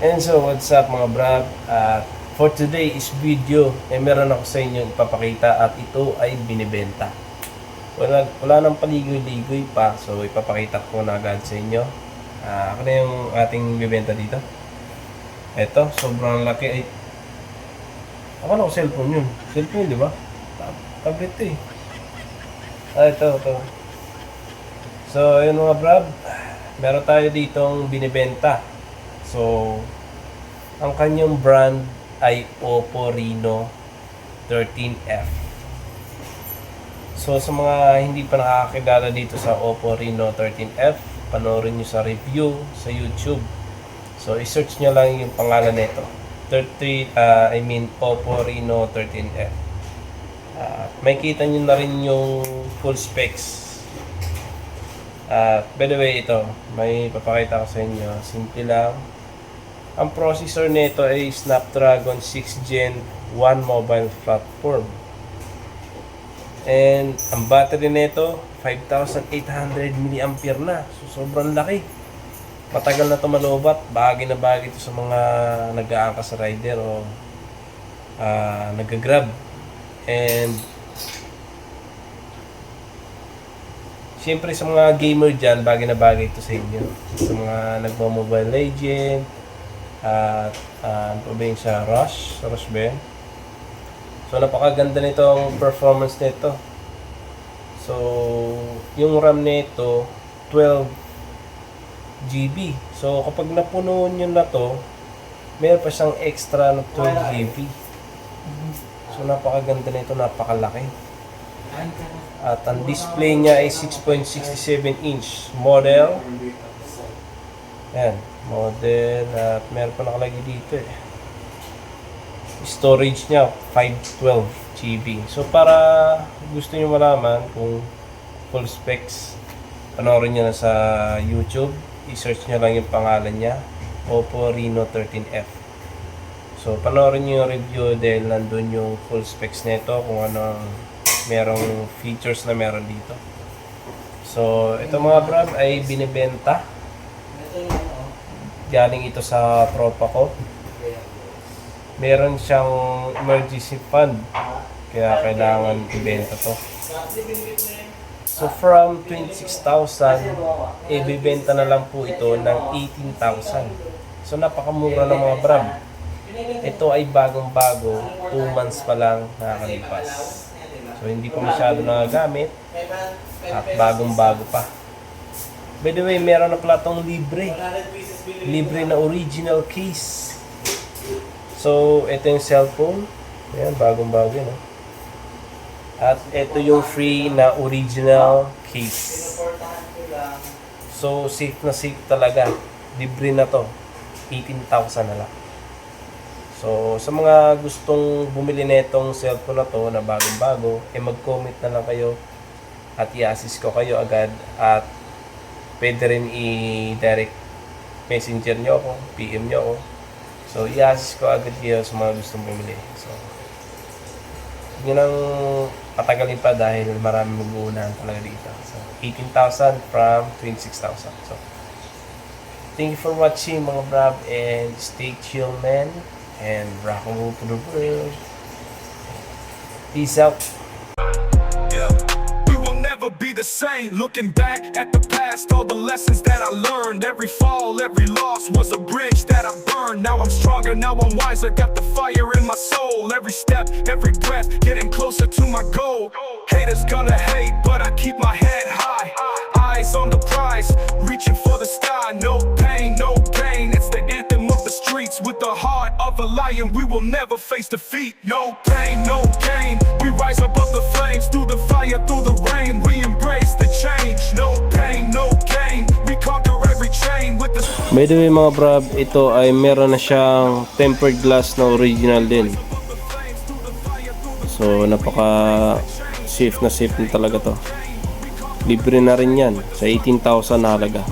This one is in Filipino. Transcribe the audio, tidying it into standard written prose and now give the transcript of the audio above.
And so, what's up mga brab? For today's video, meron ako sa inyo ipapakita at ito ay binibenta. Wala nang paligoy-ligoy pa, so ipapakita ko na agad sa inyo. Ako na yung ating bibenta dito. Ito, sobrang laki. Ako na ko cellphone yun. Cellphone, di ba? Tablet eh. Ito. So, yun mga brab. Meron tayo ditong binibenta. So, ang kanyang brand ay Oppo Reno 13F. So, sa mga hindi pa nakakakilala dito sa Oppo Reno 13F, panoorin nyo sa review sa YouTube. So, i-search nyo lang yung pangalan nito. Oppo Reno 13F. May kita nyo na rin yung full specs. By the way, ito, may papakita ko sa inyo. Simple lang. Ang processor nito ay Snapdragon 6 Gen 1 mobile platform. And ang battery nito 5,800 mAh na. So sobrang laki. Matagal na ito malobat. Bagay na bagay ito sa mga nag-aangkas sa rider o nag-grab. And siyempre sa mga gamer dyan, bagay na bagay ito sa inyo. Sa mga nagmo-mobile legend, at ano ba yung sa Rush ba yun? So napakaganda nitong performance nito. So yung RAM nito 12 GB. So kapag napuno nyo na to, meron pa siyang extra na 12 GB. So napakaganda nito, napakalaki. At ang display niya ay 6.67 inch model. Yan, model, at meron pa nakalagay dito eh. Storage niya 512 GB. So para gusto niyo malaman kung full specs, panoorin niyo na sa YouTube. I-search niyo lang yung pangalan niya, Oppo Reno 13F. So panoorin niyo yung review dahil nandun yung full specs nito, kung ano merong features na meron dito. So ito mga brab ay binibenta. Galing ito sa tropa ko. Meron siyang emergency fund, kaya kailangan ibenta to. So from 26,000, ibibenta na lang po ito ng 18,000. So napakamura ng mga brab. Ito ay bagong-bago, 2 months pa lang nakakalipas. So hindi pa masyado nagagamit at bagong-bago pa. By the way, meron na pala itong libre na original case. So ito yung cellphone. Ayan, bagong-bago yun. At ito yung free na original case. So safe na safe talaga. Libre na to. 18,000 na lang. So sa mga gustong bumili nitong cellphone na to na bagong-bago, mag-comment na lang kayo at i-assist ko kayo agad, at pwede rin i-direct messenger nyo ako, PM nyo ako. So i-assist ko agad kayo sa mga gustong bumili. So yun ang patagalin pa dahil marami mag-uunahan talaga dito. So 18,000 from 26,000. So thank you for watching mga brab, and stay chill man. And rock and roll to the world. Peace out. Yeah, we will never be the same. Looking back at the past, all the lessons that I learned. Every fall, every loss was a bridge that I burned. Now I'm stronger, now I'm wiser. Got the fire in my soul. Every step, every breath, getting closer to my goal. Haters gonna hate, but I keep my head high. Eyes on the prize, reaching for the sky. No pain, no gain. It's the anthem of the streets. With the heart of a lion, we will never face defeat. No pain, no gain. We rise above the flames, through the fire, through the rain. We embrace the change. No pain, no gain. We conquer every chain with the... By the way mga brab, ito ay meron na siyang tempered glass na original din. So napaka safe na talaga to. Libre na rin yan sa 18,000 na halaga.